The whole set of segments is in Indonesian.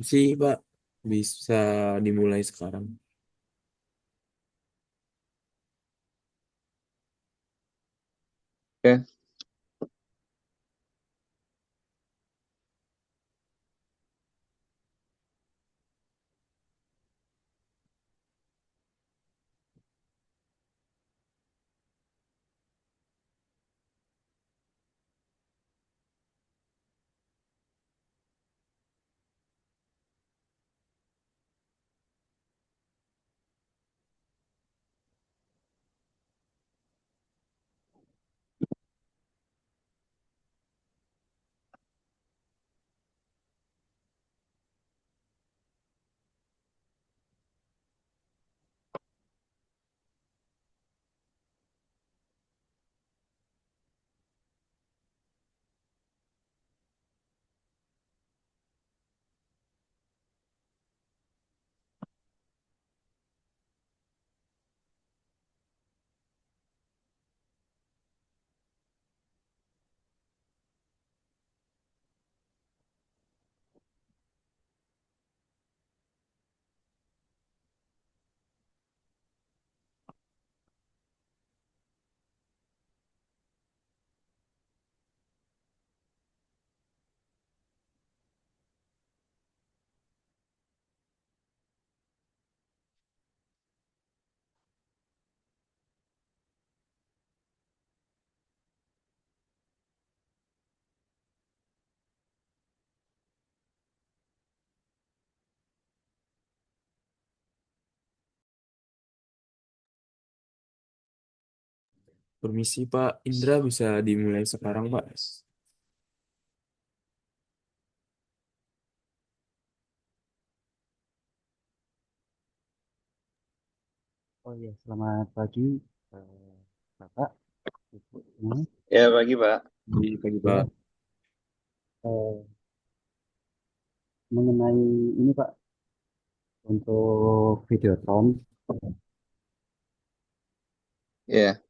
Sih, Pak, bisa dimulai sekarang. Oke, Permisi, Pak Indra, bisa dimulai sekarang, Pak. Oh iya, selamat pagi, eh, Bapak, Ibu, semua. ya pagi Pak. Pagi, Pak. Ya, eh, mengenai ini Pak, untuk Videotron, Ya,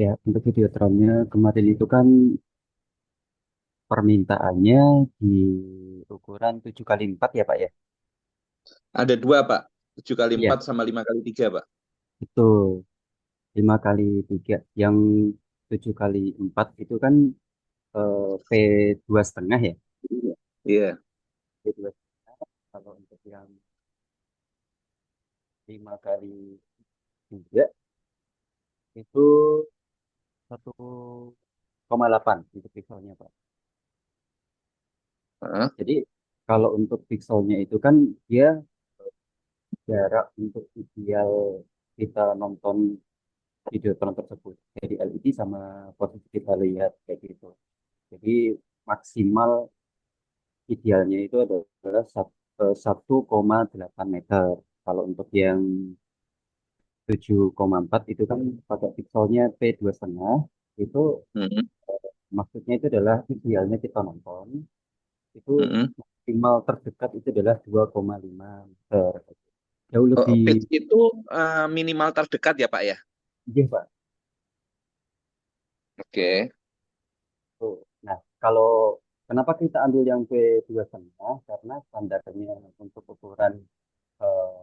ya, untuk Videotronnya kemarin itu kan permintaannya di ukuran 7x4 ya Pak ya? ada dua Pak. 7x4 Iya, sama 5x3 Pak. itu 5x3. Yang 7x4 itu kan P2,5 ya? Iya. P2,5. Kalau untuk yang 5x3 itu 1,8 untuk pixelnya Pak. Heeh. Jadi kalau untuk pixelnya itu kan dia jarak untuk ideal kita nonton video tersebut jadi LED sama posisi kita lihat kayak gitu. Jadi maksimal idealnya itu adalah 1,8 meter. Kalau untuk yang 7,4 itu kan pakai pixelnya P2,5 itu Mm-mm. maksudnya itu adalah idealnya kita nonton itu Mm-mm. maksimal terdekat itu adalah 2,5 meter. Jauh Oh, lebih pitch itu minimal terdekat ya Pak ya? iya Pak. Oke. Tuh. Nah, kalau kenapa kita ambil yang P2,5? Karena standarnya untuk ukuran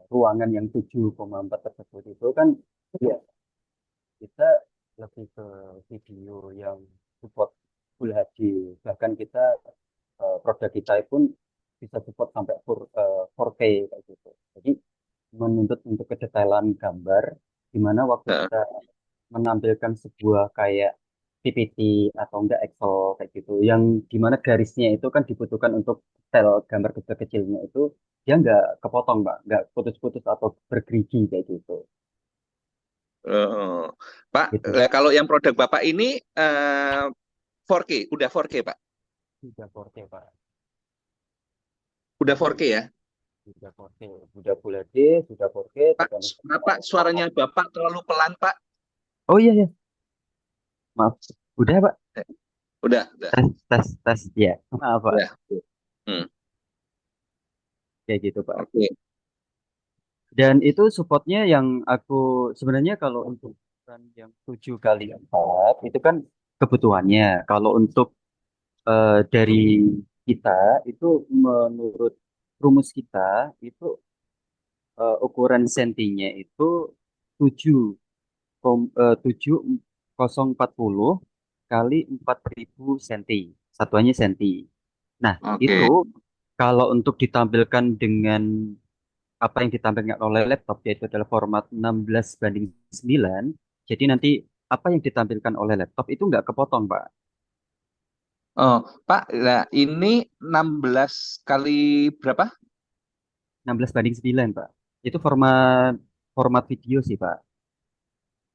ruangan yang 7,4 tersebut itu kan ya kita lebih ke video yang support Full HD. Bahkan kita produk kita pun bisa support sampai 4K kayak gitu. Jadi menuntut untuk kedetailan gambar di mana waktu Heeh. kita menampilkan sebuah kayak PPT atau enggak Excel kayak gitu yang dimana garisnya itu kan dibutuhkan untuk detail gambar kecil-kecilnya itu dia nggak kepotong Mbak, nggak putus-putus atau bergerigi kayak gitu Oh. Pak, gitu Pak. kalau yang produk Bapak ini 4K, udah 4K Pak? Sudah 4K Pak, Udah 4K ya? sudah 4K, sudah Full HD, sudah 4K Pak, tergantung. Bapak suaranya Bapak terlalu pelan Pak. Oh iya ya, maaf, udah Pak, Eh, udah. tes tes tes ya, maaf Pak, Udah. Hmm. kayak gitu Pak. Oke. Dan itu supportnya yang aku sebenarnya kalau untuk ukuran yang 7x4 itu kan kebutuhannya. Kalau untuk dari kita itu menurut rumus kita itu ukuran sentinya itu 7 7040 kali 4000 senti. Satuannya senti. Nah, itu Oke. kalau untuk ditampilkan dengan apa yang ditampilkan oleh laptop yaitu adalah format 16:9, jadi nanti apa yang ditampilkan oleh laptop itu nggak kepotong, Pak. Oh, Pak, nah ini 16 kali berapa? 16:9, Pak. Itu format format video sih, Pak.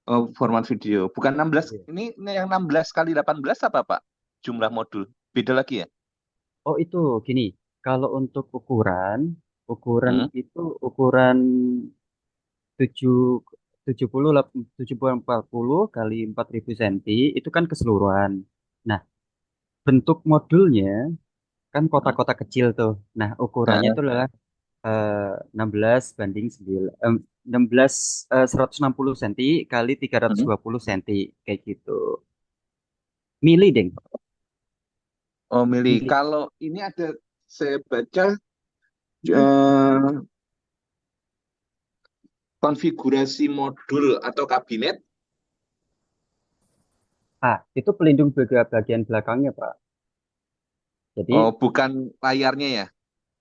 Oh, format video. Bukan 16. Iya. Ini yang 16 kali 18 apa, Pak? Jumlah modul. Beda lagi ya? Oh, itu gini. Kalau untuk ukuran, ukuran Hmm? itu ukuran 7 70 70 40 kali 4000 senti itu kan keseluruhan. Nah, bentuk modulnya kan Hmm? kotak-kotak kecil tuh. Nah, ukurannya Nah, itu adalah 16:9 16 160 senti kali tiga ratus hmm? dua puluh senti kayak gitu. Mili, Deng. Oh, milih. Mili. Kalau ini ada, saya baca eh, konfigurasi modul atau kabinet. Ah, itu pelindung bagian belakangnya, Pak. Oh, Jadi bukan layarnya ya?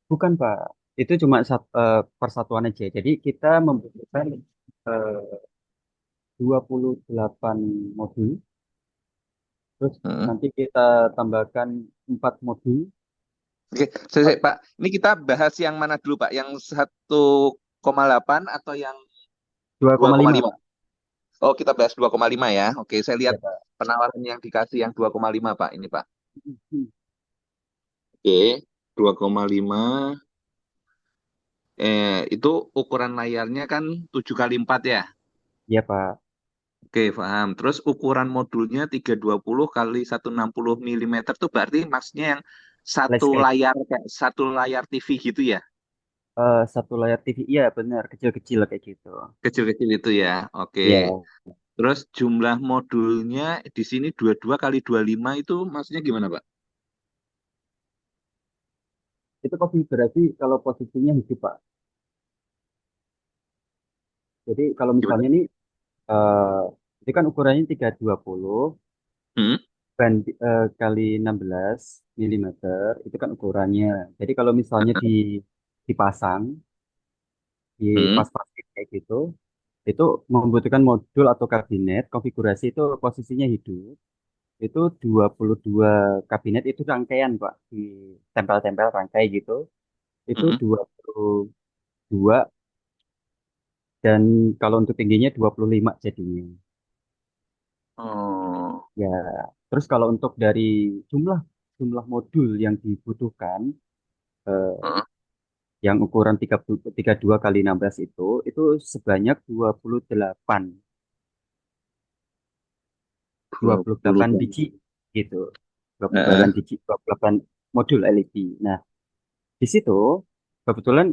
bukan, Pak. Itu cuma persatuan aja. Jadi kita membutuhkan eh, 28 modul. Terus Hmm. nanti kita tambahkan 4 modul. Oke, Pak. Ini kita bahas yang mana dulu, Pak? Yang 1,8 atau yang dua dua koma koma lima lima? Pak. Oh, kita bahas 2,5 ya. Oke, saya lihat Ya, Pak. penawaran yang dikasih yang 2,5, Pak. Ini, Pak. Oke, 2,5. Itu ukuran layarnya kan 7 kali 4 ya. Ya, Pak. Oke, paham. Terus ukuran modulnya 320 kali 160 mm tuh berarti maksudnya yang satu Landscape. layar kayak satu layar TV gitu ya. Satu layar TV. Iya, benar. Kecil-kecil kayak gitu. Kecil-kecil itu ya. Oke. Ya, Terus jumlah modulnya di sini 22 kali 25 itu maksudnya gimana, Pak? itu konfigurasi kalau posisinya hidup, Pak. Jadi kalau Gimana? misalnya nih, eh ini kan ukurannya 320 Hmm? kali 16 mm itu kan ukurannya. Jadi kalau misalnya dipasang di Hmm? pas-pas kayak gitu, itu membutuhkan modul atau kabinet konfigurasi itu posisinya hidup. Itu 22 kabinet itu rangkaian, Pak, ditempel-tempel rangkai gitu. Itu Hmm? 22 dan kalau untuk tingginya 25 jadinya. Oh. Ya, terus kalau untuk dari jumlah jumlah modul yang dibutuhkan eh, Heeh. yang ukuran 32 kali 16 itu sebanyak 28 dua puluh 28 kan. biji gitu. dua puluh Heeh. delapan biji, 28 modul LED. Nah, di situ kebetulan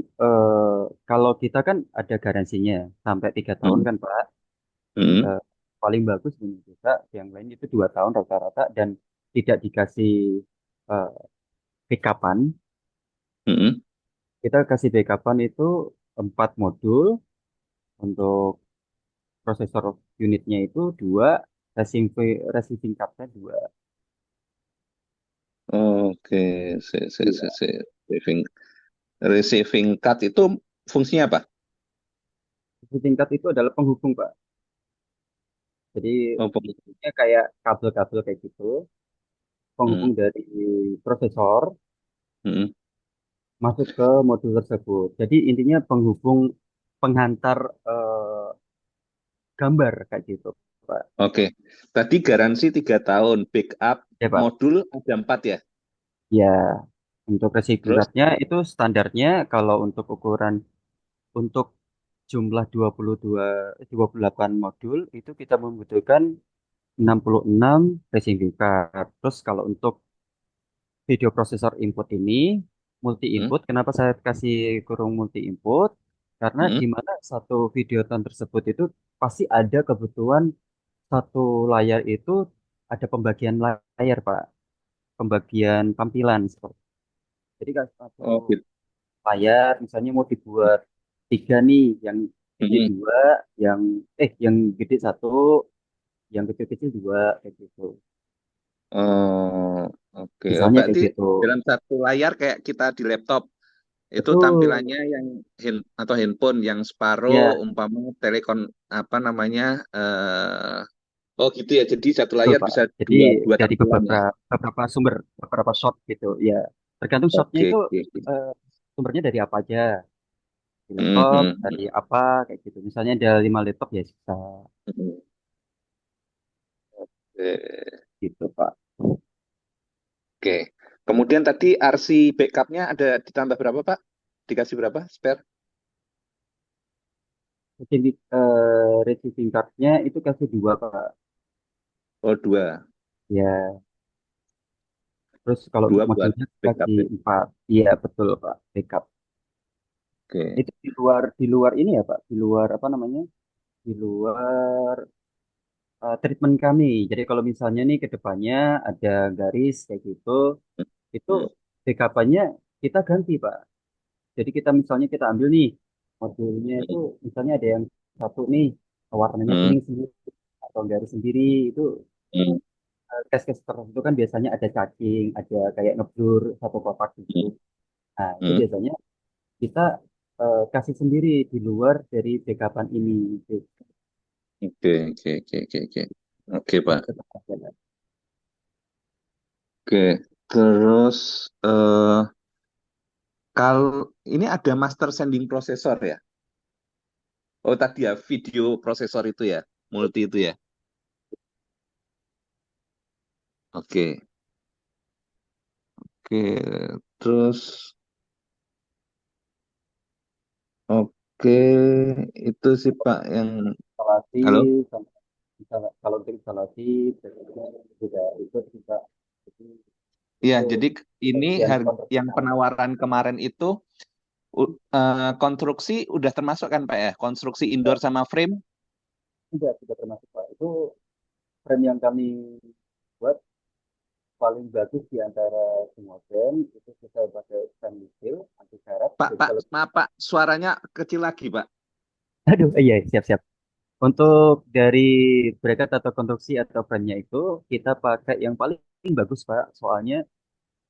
kalau kita kan ada garansinya sampai 3 tahun Hmm? kan, Pak. Hmm? Eh, Paling bagus punya kita yang lain itu 2 tahun rata-rata dan tidak dikasih eh, backupan. Hmm? Kita kasih backupan itu 4 modul untuk prosesor unitnya itu dua, receiving cardnya dua. Oke, Iya. Receiving, receiving card itu fungsinya apa? Receiving card itu adalah penghubung, Pak. Jadi Oh, fungsinya kayak kabel-kabel kayak gitu, hmm. penghubung dari prosesor Hmm. masuk ke modul tersebut. Jadi intinya penghubung penghantar eh, gambar kayak gitu, Pak. Oke, tadi garansi 3 tahun, backup Ya, Pak. modul ada 4 ya. Ya, untuk receiving Terus, cardnya itu standarnya kalau untuk ukuran untuk jumlah 28 modul itu kita membutuhkan 66 receiving card. Terus kalau untuk video prosesor input ini multi hmm? input, kenapa saya kasih kurung multi input? Karena Hmm? di mana satu videoton tersebut itu pasti ada kebutuhan satu layar itu ada pembagian layar, Pak. Pembagian tampilan seperti. Jadi satu Oh, gitu. layar misalnya mau dibuat tiga nih, yang gede Mm-mm. dua, yang yang gede satu, yang kecil-kecil dua kayak gitu. Oh, oke. Oh, Misalnya kayak berarti gitu. dalam satu layar kayak kita di laptop itu Betul. tampilannya yang atau handphone yang separuh Ya, umpama telepon apa namanya oh gitu ya. Jadi satu betul layar Pak. bisa Jadi dua dua dari tampilan ya. beberapa sumber, beberapa shot gitu. Ya, tergantung shotnya Oke, itu oke, oke. eh, sumbernya dari apa aja. Di laptop, Mhm, dari apa kayak gitu. Misalnya ada 5 laptop ya bisa mhm. Oke. gitu Pak. Oke. Kemudian tadi RC backupnya ada ditambah berapa Pak? Dikasih berapa spare? Jadi receiving cardnya itu kasih dua Pak. Oh dua, Ya, terus kalau untuk dua buat modulnya backup kasih ya. 4. Iya betul Pak, backup. Oke. Itu di luar ini ya Pak, di luar apa namanya? Di luar treatment kami. Jadi kalau misalnya nih ke depannya ada garis kayak gitu, itu Hmm, backup-nya kita ganti Pak. Jadi kita misalnya kita ambil nih modulnya itu, hmm, misalnya ada yang satu nih warnanya hmm, kuning sendiri atau garis sendiri itu, hmm, case-case tertentu kan biasanya ada cacing, ada kayak ngeblur satu kotak gitu. hmm, Nah, itu hmm. biasanya kita kasih sendiri di luar dari backupan ini gitu. Oke, oke, oke, oke, oke. Oke, Jadi Pak. tetap ada. Oke. Terus kalau ini ada master sending processor ya? Oh, tadi ya video prosesor itu ya, multi itu ya. Oke. Oke. Terus oke, itu sih Pak yang Instalasi halo. sama kalau untuk instalasi biasanya juga itu juga, jadi Iya, itu jadi ini bagian yang konvensional. penawaran kemarin itu konstruksi udah termasuk kan Pak ya? Konstruksi indoor sama frame. Tidak termasuk Pak. Itu frame yang kami buat paling bagus di antara semua brand, itu kita pakai stainless steel anti karat. Pak, Jadi Pak, kalau maaf Pak, suaranya kecil lagi Pak. aduh iya siap-siap. Untuk dari bracket atau konstruksi atau frame-nya itu kita pakai yang paling bagus Pak. Soalnya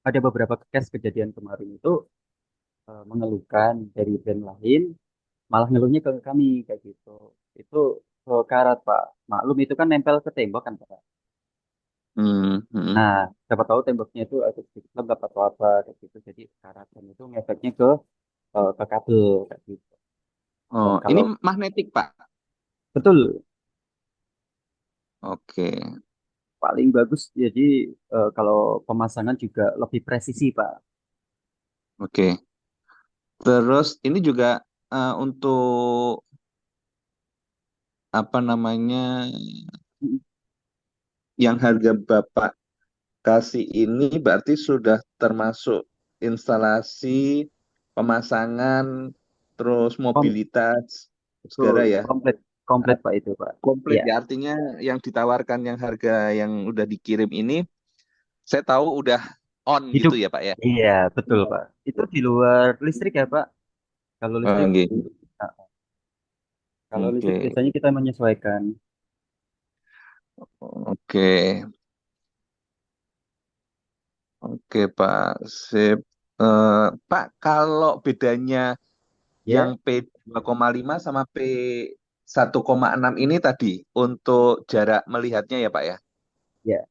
ada beberapa case kejadian kemarin itu mengeluhkan dari brand lain, malah ngeluhnya ke kami kayak gitu. Itu karat Pak. Maklum itu kan nempel ke tembok kan Pak. Hmm, hmm. Nah, siapa tahu temboknya itu ada sedikit lembab atau apa kayak gitu. Jadi karat dan itu ngefeknya ke kabel kayak gitu. Dan Oh, ini kalau magnetik Pak. betul Oke, paling bagus, jadi kalau pemasangan juga lebih presisi Pak. oke. Terus ini juga untuk apa namanya yang harga Bapak kasih ini berarti sudah termasuk instalasi, pemasangan, terus Kom- mobilitas Betul, segala ya. komplit komplit Pak itu Pak. Komplit Iya, ya artinya yang ditawarkan yang harga yang udah dikirim ini saya tahu udah on gitu hidup. ya Pak ya. Iya, betul Pak. Itu di luar listrik ya Pak. Kalau listrik, Oke, nah, kalau listrik oke, biasanya kita menyesuaikan. oke, oke Pak. Sip. Pak, kalau bedanya yang Ya, P2,5 sama P1,6 ini tadi untuk jarak melihatnya ya Pak ya. ya,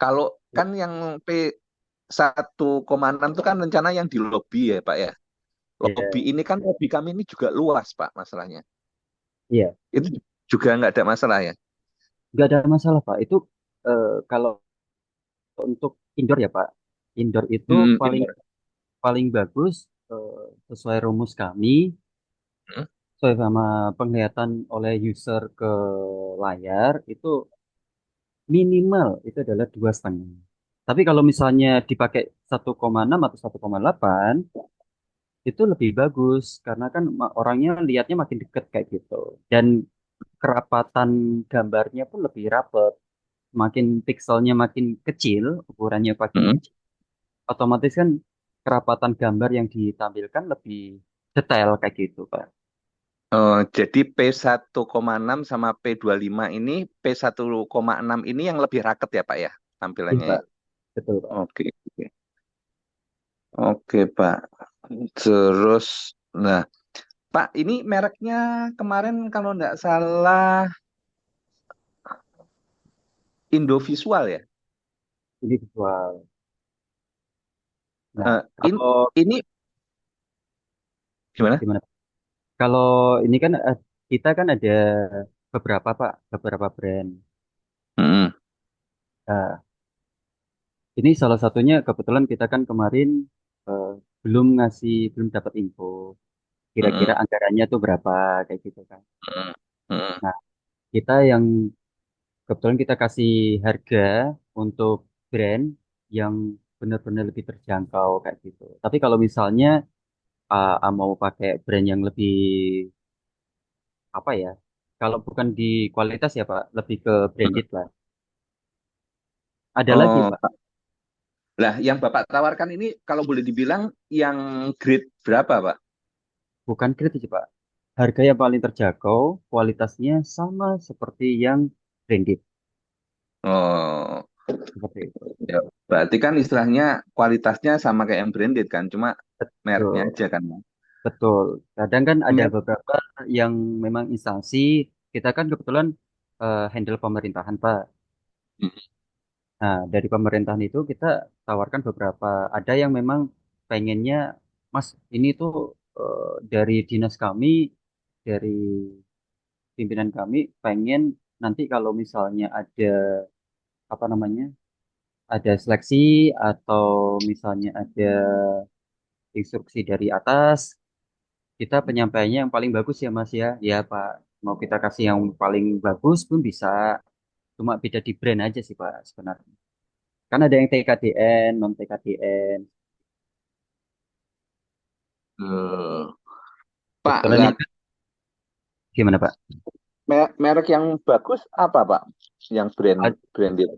Kalau kan yang P1,6 itu kan rencana yang di lobby ya Pak ya. Lobby ya, ini kan lobby kami ini juga luas Pak masalahnya. iya. Itu juga nggak ada masalah ya. Nggak ada masalah Pak. Itu kalau untuk indoor ya Pak. Indoor itu Hmm, paling indoor. paling bagus sesuai rumus kami, Hmm, sesuai sama penglihatan oleh user ke layar itu minimal itu adalah 2,5. Tapi kalau misalnya dipakai 1,6 atau 1,8 itu lebih bagus karena kan orangnya lihatnya makin deket kayak gitu. Dan kerapatan gambarnya pun lebih rapet. Makin pikselnya makin kecil, ukurannya makin hmm, kecil, otomatis kan kerapatan gambar yang ditampilkan lebih detail kayak gitu, Pak. Jadi P1,6 sama P25 ini, P1,6 ini yang lebih raket ya Pak ya Iya, tampilannya Pak. ya. Betul, Pak. Oke, oke, oke Pak. Terus, nah Pak ini mereknya kemarin kalau nggak salah Indovisual ya. Ini visual. Nah, Eh, in, kalau ini gimana? gimana? Kalau ini kan kita kan ada beberapa, Pak, beberapa brand. Hmm, Nah, ini salah satunya kebetulan kita kan kemarin eh, belum dapat info kira-kira hmm, anggarannya tuh berapa kayak gitu kan. hmm, hmm. Nah, kita yang kebetulan kita kasih harga untuk brand yang benar-benar lebih terjangkau kayak gitu. Tapi kalau misalnya mau pakai brand yang lebih apa ya? Kalau bukan di kualitas ya Pak, lebih ke branded lah. Ada lagi Oh, Pak, lah yang Bapak tawarkan ini kalau boleh dibilang yang grade berapa Pak? bukan kritis Pak. Harga yang paling terjangkau, kualitasnya sama seperti yang branded Oh, seperti itu. ya, berarti kan istilahnya kualitasnya sama kayak yang branded kan, cuma mereknya Betul, aja kan. betul. Kadang kan ada Merek. beberapa yang memang instansi, kita kan kebetulan handle pemerintahan Pak. Nah, dari pemerintahan itu kita tawarkan beberapa. Ada yang memang pengennya, Mas, ini tuh dari dinas kami, dari pimpinan kami, pengen nanti kalau misalnya ada apa namanya, ada seleksi atau misalnya ada instruksi dari atas, kita penyampaiannya yang paling bagus ya, Mas ya. Ya, Pak. Mau kita kasih yang paling bagus pun bisa. Cuma beda di brand aja sih, Pak, sebenarnya. Kan ada yang TKDN, non TKDN. Eh, Pak, Kebetulan lah ini gimana Pak? merek yang bagus apa Pak? Yang branded.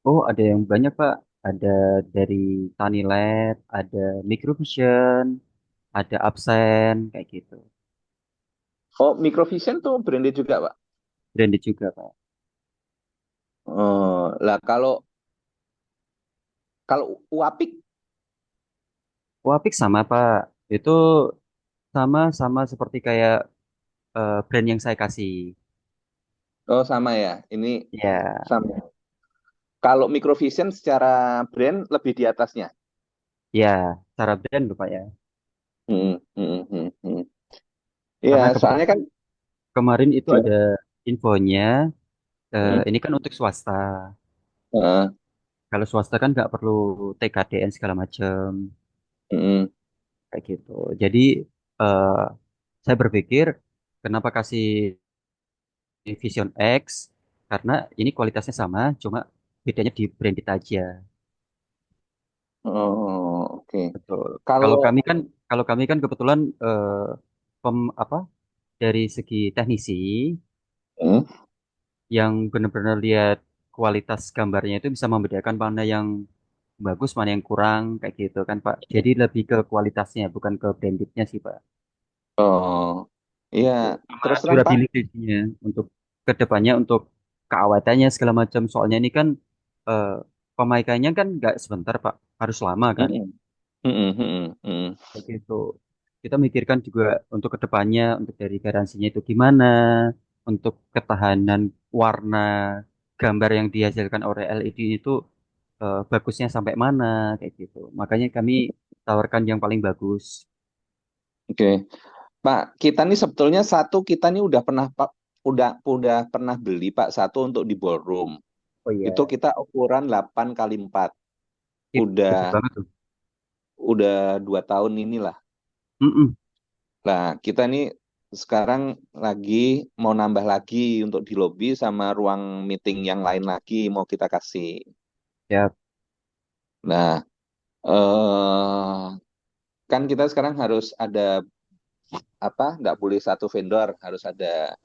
Oh ada yang banyak Pak. Ada dari Tanilet, ada Microvision, ada Absen kayak gitu. Oh, Microvision tuh branded juga Pak. Branded juga Pak. Oh, lah kalau kalau Uapik, Wapik sama Pak. Itu sama seperti kayak brand yang saya kasih. oh sama ya. Ini Ya, sama. Kalau Microvision secara brand lebih di atasnya. ya, cara brand loh Pak ya. Hmm, hmm, hmm, hmm. Karena Iya, soalnya kebetulan kan kemarin itu gimana? ada infonya. Hmm, Ini kan untuk swasta. heeh, Kalau swasta kan nggak perlu TKDN segala macam. hmm, Kayak gitu. Jadi eh, saya berpikir kenapa kasih Vision X karena ini kualitasnya sama, cuma bedanya di branded aja. oh, oke. Betul. Kalau Kalau kami kan kalau kami kan kebetulan apa dari segi teknisi hmm, yang benar-benar lihat kualitas gambarnya itu bisa membedakan mana yang bagus, mana yang kurang kayak gitu kan Pak. Jadi lebih ke kualitasnya bukan ke brandednya sih Pak. oh, iya, Gitu. Sama terus terang Pak. durability-nya untuk kedepannya untuk keawatannya segala macam. Soalnya ini kan eh, pemakaiannya kan nggak sebentar Pak, harus lama kan. Hmm, hmm, hmm, hmm, Begitu. Kita mikirkan juga untuk kedepannya, untuk dari garansinya itu gimana, untuk ketahanan warna gambar yang dihasilkan oleh LED itu bagusnya sampai mana kayak gitu. Makanya kami tawarkan yang paling bagus. oke. Pak, kita nih sebetulnya satu kita nih udah pernah Pak, udah pernah beli Pak satu untuk di ballroom. Oh Itu iya, kita ukuran 8 kali 4. Ih, gede Udah banget tuh. udah 2 tahun inilah. Mm-mm. Nah, kita nih sekarang lagi mau nambah lagi untuk di lobby sama ruang meeting yang lain lagi mau kita kasih. Ya, Nah, kan kita sekarang harus ada apa? Nggak boleh satu vendor, harus ada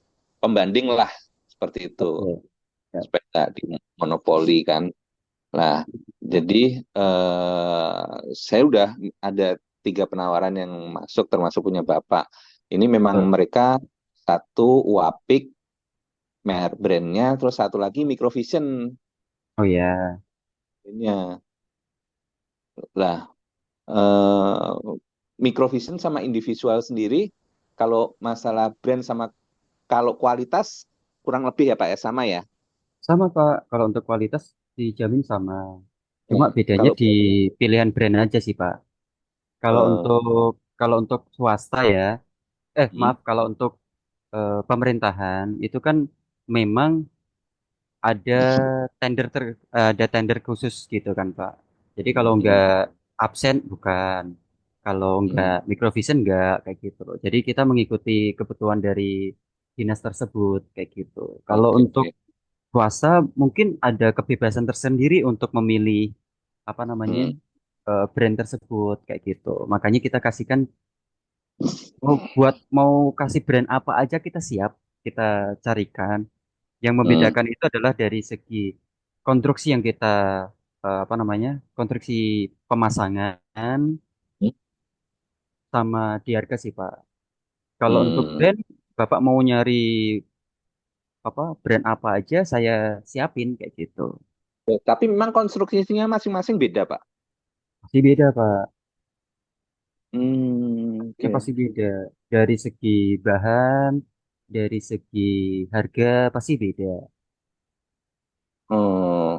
pembanding lah seperti itu betul. Ya. supaya nggak di monopoli kan. Nah, Jadi saya udah ada 3 penawaran yang masuk termasuk punya Bapak. Ini memang Eh, mereka satu Wapik merek brandnya, terus satu lagi Microvision oh ya, brandnya. Lah, eh, Microvision sama individual sendiri, kalau masalah brand sama kalau kualitas kurang lebih ya Pak ya sama ya. sama Pak. Kalau untuk kualitas dijamin sama. Cuma Nah, bedanya kalau di pilihan brand aja sih Pak. Kalau eh, untuk kalau untuk swasta ya, hmm, maaf kalau untuk pemerintahan itu kan memang ada ada tender khusus gitu kan Pak. Jadi kalau hmm, nggak absen bukan, kalau nggak hmm. microvision nggak kayak gitu loh. Jadi kita mengikuti kebutuhan dari dinas tersebut kayak gitu. Kalau Oke, untuk oke. swasta mungkin ada kebebasan tersendiri untuk memilih apa namanya Hmm, brand tersebut kayak gitu. Makanya kita kasihkan mau kasih brand apa aja kita siap kita carikan. Yang hmm, membedakan itu adalah dari segi konstruksi yang kita apa namanya konstruksi pemasangan sama di harga sih Pak. Kalau untuk hmm. brand, Bapak mau nyari apa brand apa aja saya siapin kayak gitu. Tapi memang konstruksinya masing-masing beda Pak. Pasti beda Pak. Ini Oke. pasti beda dari segi bahan, dari segi harga pasti beda. Oh,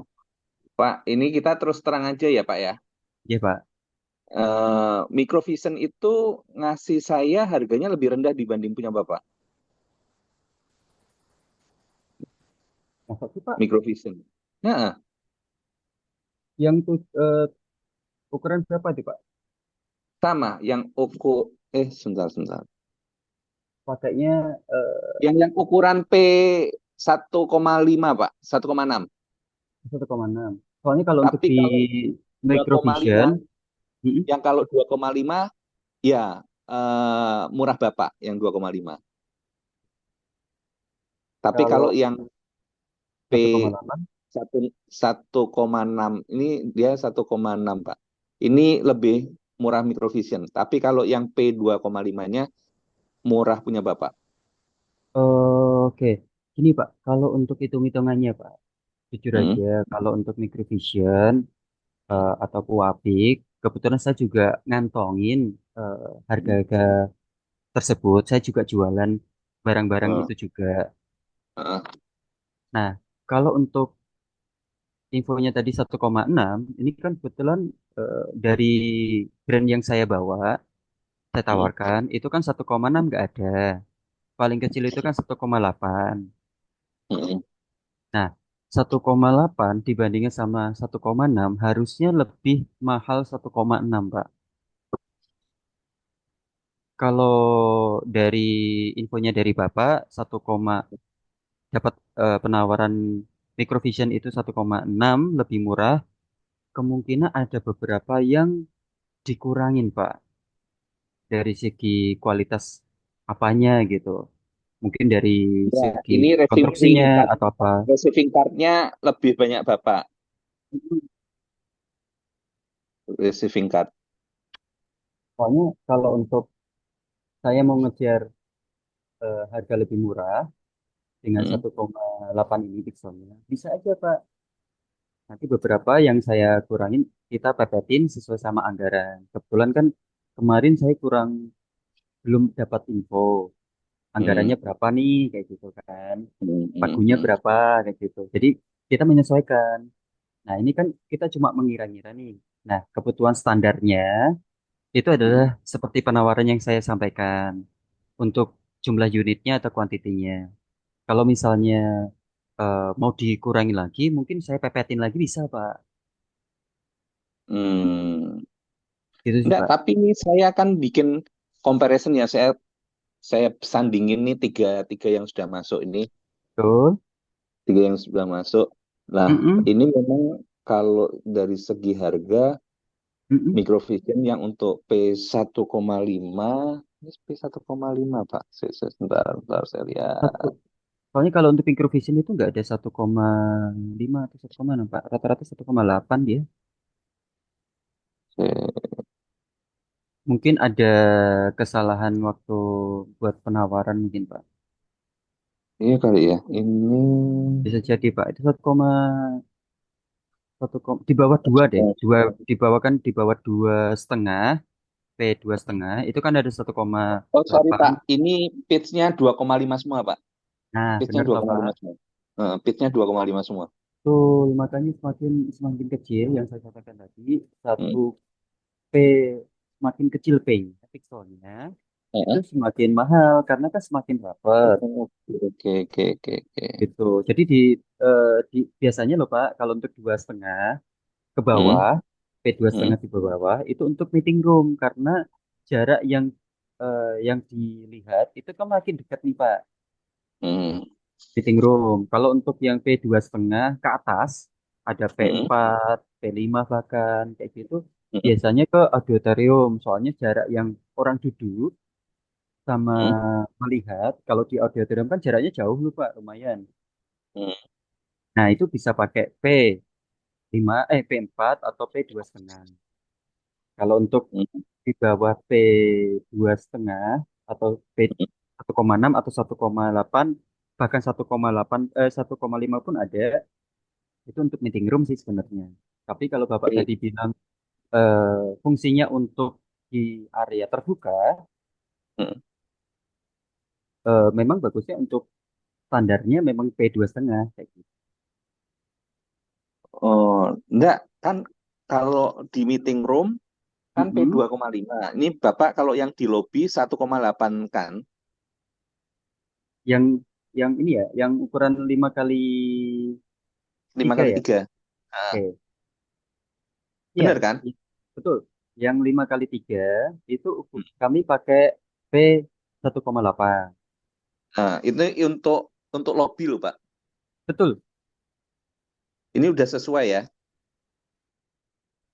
Pak, ini kita terus terang aja ya Pak ya. Ya Pak. Microvision itu ngasih saya harganya lebih rendah dibanding punya Bapak. Masa sih Pak? Microvision. Nah, Yang tuh ukuran berapa tuh Pak? sama yang sebentar, sebentar. Pakainya Yang ukuran P 1,5 Pak, 1,6. 1,6. Soalnya kalau untuk Tapi di kalau 2,5, microvision, mm, yang kalau 2,5 ya murah Bapak yang 2,5. Tapi kalau kalau yang P 1,8 satu 1,6 ini dia 1,6 Pak. Ini lebih murah Microvision. Tapi kalau yang P2,5-nya murah punya Bapak. Oke, gini Pak, kalau untuk hitung-hitungannya Pak, jujur Hmm, aja, kalau untuk microvision atau puapik, kebetulan saya juga ngantongin hmm, harga-harga tersebut. Saya juga jualan barang-barang eh, itu juga. eh, Nah, kalau untuk infonya tadi 1,6, ini kan kebetulan dari brand yang saya bawa, saya hmm, tawarkan, itu kan 1,6 nggak ada. Paling kecil itu kan 1,8. hmm. Nah, 1,8 dibandingkan sama 1,6 harusnya lebih mahal 1,6, Pak. Kalau dari infonya dari Bapak, dapat penawaran microvision itu 1,6 lebih murah, kemungkinan ada beberapa yang dikurangin, Pak, dari segi kualitas apanya gitu. Mungkin dari Ya, segi ini konstruksinya atau apa. receiving card-nya lebih banyak Bapak. Receiving card. Soalnya kalau untuk saya mau ngejar harga lebih murah dengan Hmm, 1,8 ini pixelnya, bisa aja Pak. Nanti beberapa yang saya kurangin kita pepetin sesuai sama anggaran. Kebetulan kan kemarin saya belum dapat info hmm, anggarannya berapa nih kayak gitu kan. hmm, hmm, Pagunya hmm, berapa kayak gitu. Jadi kita menyesuaikan. Nah, ini kan kita cuma mengira-ngira nih. Nah, kebutuhan standarnya itu adalah hmm, seperti penawaran yang saya sampaikan untuk jumlah unitnya atau kuantitinya. Kalau misalnya mau dikurangi lagi, mungkin saya pepetin lagi bisa, Pak. hmm. Gitu sih, Enggak, Pak. tapi ini saya akan bikin comparison ya. Saya sandingin nih tiga tiga yang sudah masuk ini, Betul. tiga yang sudah masuk. Nah, Mm-mm. ini memang kalau dari segi harga Mm-mm. Microvision yang untuk P1,5, ini P1,5 Pak. Sebentar, sebentar saya Satu. lihat. Soalnya kalau untuk microvision itu nggak ada 1,5 atau 1,6, Pak. Rata-rata 1,8 dia. Oke. Mungkin ada kesalahan waktu buat penawaran mungkin Pak. Iya kali ya. Ini Bisa jadi Pak. Itu 1, di bawah dua deh. Dua di bawah kan di bawah 2,5. P 2,5 itu kan ada satu koma oh sorry delapan. Pak, ini pitch-nya 2,5 semua Pak. Nah, Pitch-nya bener dua toh koma Pak. lima semua. Pitch-nya 2,5 semua. Betul, makanya semakin kecil yang saya katakan tadi, Hmm. satu P semakin kecil P pikselnya itu Heeh. semakin mahal karena kan semakin rapat Oh, oke oke oke oke. gitu. Jadi biasanya loh Pak, kalau untuk 2,5 ke Hmm. bawah, P dua Hmm. setengah di bawah itu untuk meeting room karena jarak yang dilihat itu kan makin dekat nih Pak. Hmm. Meeting room. Kalau untuk yang P 2,5 ke atas, ada Hmm. P 4, P 5 bahkan, kayak gitu, Hmm. biasanya ke auditorium. Soalnya jarak yang orang duduk sama Hmm. melihat, kalau di auditorium kan jaraknya jauh loh Pak, lumayan. Hmm. Nah, itu bisa pakai P 4 atau P 2,5. Kalau untuk Hmm. di bawah P 2,5 atau P 1,6 atau 1,8, bahkan 1,5 pun ada. Itu untuk meeting room sih sebenarnya. Tapi kalau Bapak Oke. tadi bilang fungsinya untuk di area terbuka, Hmm. memang bagusnya untuk standarnya memang P 2,5 kayak gitu. Oh, enggak kan kalau di meeting room kan P Mm-mm. 2,5. Ini Bapak kalau yang di lobby 1,8 kan? Yang yang ini ya, yang ukuran 5 5 kali 3 kali ya. 3. Oke, iya, Bener kan? betul. Yang 5 kali 3 itu Hmm. kami pakai P 1,8. Nah, itu untuk lobby loh, Pak. Betul, Ini udah sesuai ya.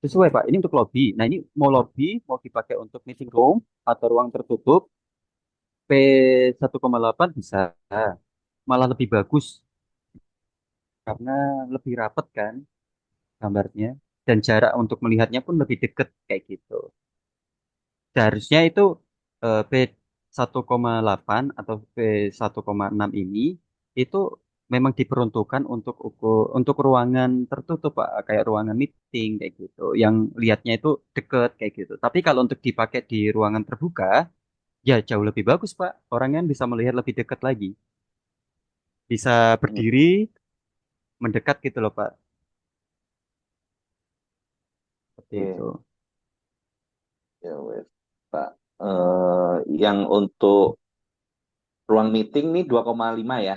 sesuai Pak. Ini untuk lobby. Nah ini mau lobby, mau dipakai untuk meeting room atau ruang tertutup, P 1,8 bisa. Malah lebih bagus karena lebih rapat kan gambarnya dan jarak untuk melihatnya pun lebih dekat kayak gitu. Seharusnya itu P 1,8 atau P 1,6 ini itu memang diperuntukkan untuk ruangan tertutup Pak, kayak ruangan meeting kayak gitu, yang lihatnya itu deket kayak gitu. Tapi kalau untuk dipakai di ruangan terbuka, ya jauh lebih bagus Pak. Orangnya bisa melihat lebih dekat lagi, bisa Hmm. berdiri mendekat gitu loh Pak. Seperti itu. Oke, ya wes, Pak. Yang untuk ruang meeting nih 2,5 ya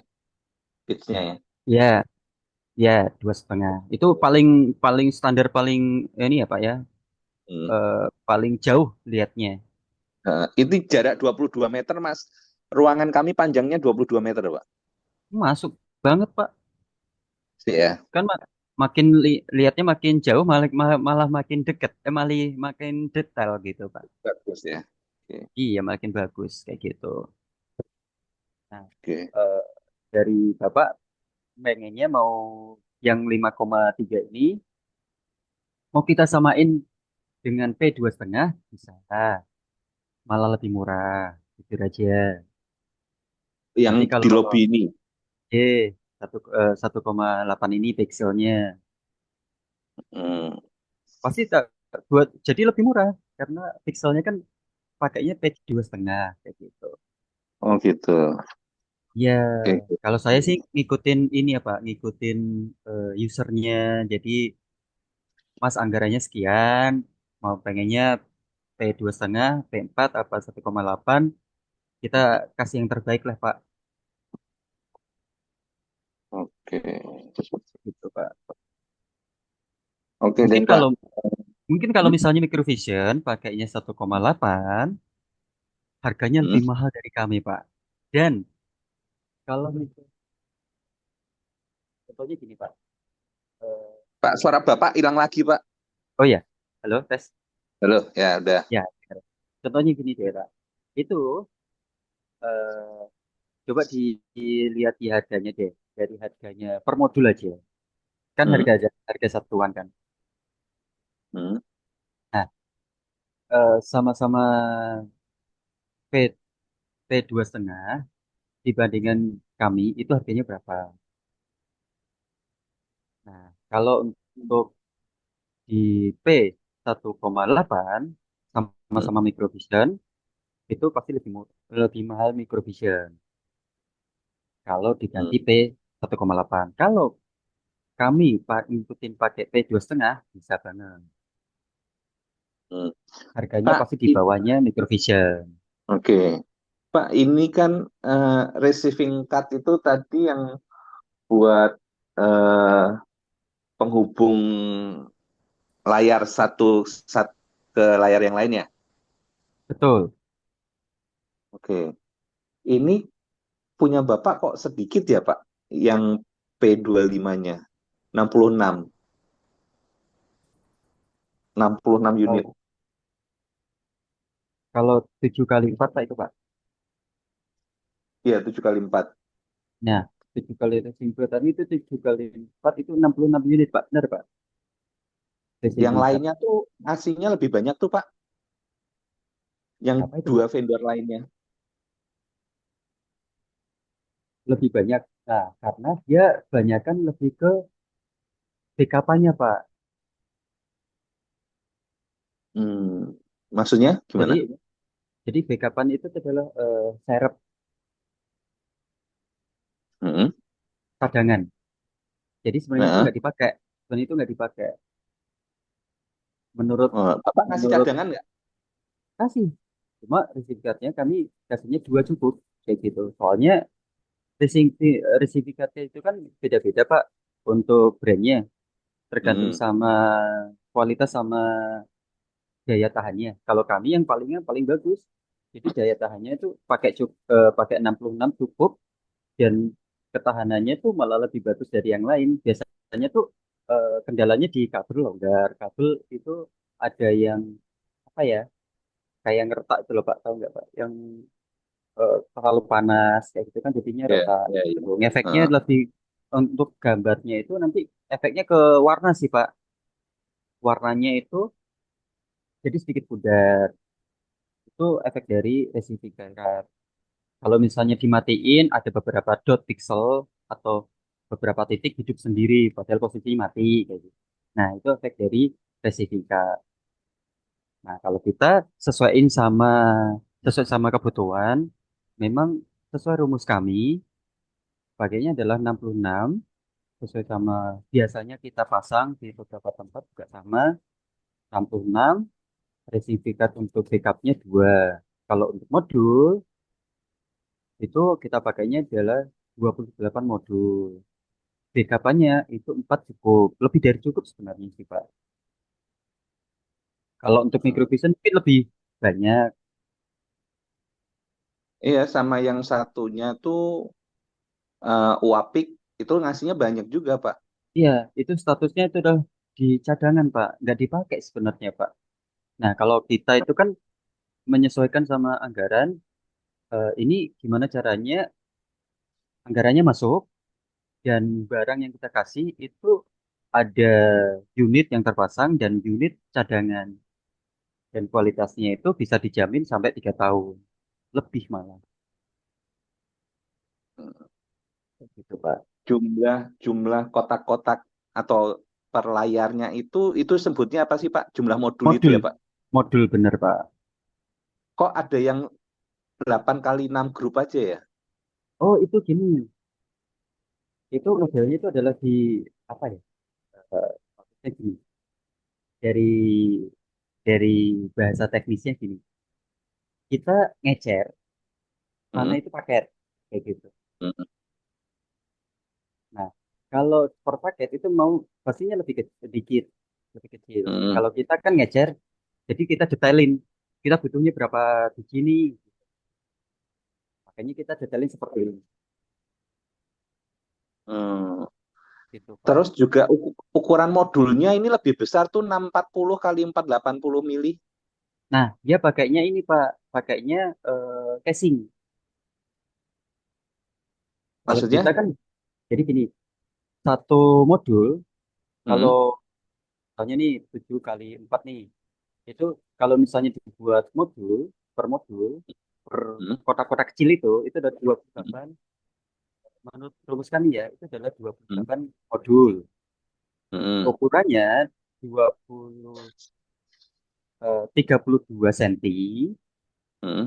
pitch-nya ya. Ya, ya 2,5. Itu paling paling standar paling ini ya Pak ya, Hmm. paling jauh lihatnya. Ini jarak 22 meter, Mas. Ruangan kami panjangnya 22 meter, Pak. Masuk banget Pak. Sih ya. Kan makin lihatnya makin jauh malah, malah malah makin deket, malah makin detail gitu Pak. Bagus ya. Oke. Iya makin bagus kayak gitu. Nah, Oke. eh, dari Bapak pengennya mau yang 5,3 ini mau kita samain dengan P 2,5 bisa, malah lebih murah, jujur aja. Yang Tapi di kalau lobby ini. D 1,8 ini pixelnya Hmm. pasti tak buat jadi lebih murah karena pixelnya kan pakainya P 2,5 kayak gitu. Oh gitu. Ya, Oke. kalau saya sih ngikutin ini apa, ngikutin usernya. Jadi Mas anggarannya sekian, mau pengennya P 2,5, P 4 apa 1,8, kita kasih yang terbaik lah Pak. Oke. Gitu Pak. Oke deh, Mungkin Pak. kalau mungkin kalau Hmm? misalnya microvision pakainya 1,8, harganya lebih Hmm? mahal dari kami Pak. Dan kalau contohnya gini Pak. Eh, Pak, suara Bapak hilang lagi, Pak. oh ya, halo tes. Halo, ya udah. Ya, contohnya gini deh Pak. Itu eh, coba dilihat di harganya deh. Dari harganya per modul aja. Kan Hmm? harga harga satuan kan. Hmm? Nah, sama-sama P P2,5 dibandingkan kami itu harganya berapa? Nah, kalau untuk di P 1,8 Hmm, sama-sama microvision itu pasti lebih mahal microvision kalau diganti hmm, P 1,8. Kalau kami ngikutin pakai P 2,5 bisa banget. hmm. Harganya Pak, pasti di bawahnya microvision. oke. Pak, ini kan receiving card itu tadi yang buat eh, penghubung layar ke layar yang lainnya. Betul. Oke. Ini punya Bapak kok sedikit ya, Pak? Yang P25-nya. 66. 66 unit. Oh, kalau 7 kali 4 Pak itu Pak. Iya, 7x4. Nah, 7 kali racing tadi itu 7 kali 4 itu 66 unit Pak. Benar Pak? Yang Receiving card. lainnya tuh aslinya lebih banyak tuh, Pak. Yang Apa itu dua Pak? vendor lainnya. Lebih banyak. Nah, karena dia banyakkan lebih ke backup-nya Pak. Hmm, maksudnya Jadi gimana? jadi backup-an itu adalah serep Hmm. cadangan. Jadi sebenarnya itu Nah, nggak dipakai. Sebenarnya itu nggak dipakai. Menurut Bapak ngasih menurut cadangan nggak? kasih. Cuma receipt card-nya kami kasihnya 2 cukup kayak gitu. Soalnya receipt card-nya itu kan beda-beda Pak untuk brandnya. Tergantung Hmm. sama kualitas sama daya tahannya. Kalau kami yang paling bagus. Jadi daya tahannya itu pakai 66 cukup dan ketahanannya tuh malah lebih bagus dari yang lain. Biasanya tuh kendalanya di kabel longgar. Kabel itu ada yang apa ya? Kayak yang retak itu loh Pak, tahu nggak Pak? Yang terlalu panas kayak gitu kan jadinya Ya, retak. ya, Gitu. ya. Efeknya Heeh. lebih untuk gambarnya itu nanti efeknya ke warna sih Pak. Warnanya itu jadi sedikit pudar. Itu efek dari resivi card. Kalau misalnya dimatiin ada beberapa dot pixel atau beberapa titik hidup sendiri padahal posisinya mati kayak gitu. Nah, itu efek dari resivi card. Nah, kalau kita sesuaiin sesuai sama kebutuhan, memang sesuai rumus kami, pakainya adalah 66 sesuai sama biasanya kita pasang di beberapa tempat juga sama 66 resivi card untuk backupnya 2. Kalau untuk modul itu kita pakainya adalah 28 modul. Backup-nya itu 4 cukup. Lebih dari cukup sebenarnya sih, Pak. Kalau untuk microvision mungkin lebih banyak. Iya, sama yang satunya tuh Uapik itu ngasihnya banyak juga, Pak. Iya, itu statusnya itu udah di cadangan, Pak. Nggak dipakai sebenarnya, Pak. Nah, kalau kita itu kan menyesuaikan sama anggaran, ini gimana caranya anggarannya masuk dan barang yang kita kasih itu ada unit yang terpasang dan unit cadangan. Dan kualitasnya itu bisa dijamin sampai 3 tahun. Lebih malah. Gitu, Pak. Jumlah jumlah kotak-kotak atau per layarnya itu sebutnya apa sih, Pak? Jumlah modul itu Modul, ya, Pak? modul bener, Pak. Kok ada yang 8x6 grup aja ya? Oh, itu gini. Itu modelnya itu adalah di apa ya? Maksudnya gini. Dari bahasa teknisnya gini. Kita ngecer mana Hmm, itu paket kayak gitu. hmm, Nah, kalau per paket itu mau pastinya sedikit, lebih kecil. hmm. Kalau kita kan ngecer, jadi kita detailin. Kita butuhnya berapa biji nih. Makanya kita detailin seperti ini. Hmm. Gitu, Pak. Terus juga ukuran modulnya ini lebih besar tuh 640 kali 480 mili. Nah, dia pakainya ini, Pak. Pakainya casing. Kalau kita Maksudnya? kan, jadi gini, satu modul, kalau Hmm, misalnya nih 7 kali 4 nih, Itu kalau misalnya dibuat modul per Hmm, kotak-kotak kecil itu ada hmm, 28, menurut rumus kami ya, itu adalah dua puluh hmm, delapan modul. hmm, Ukurannya 20 32 cm, hmm.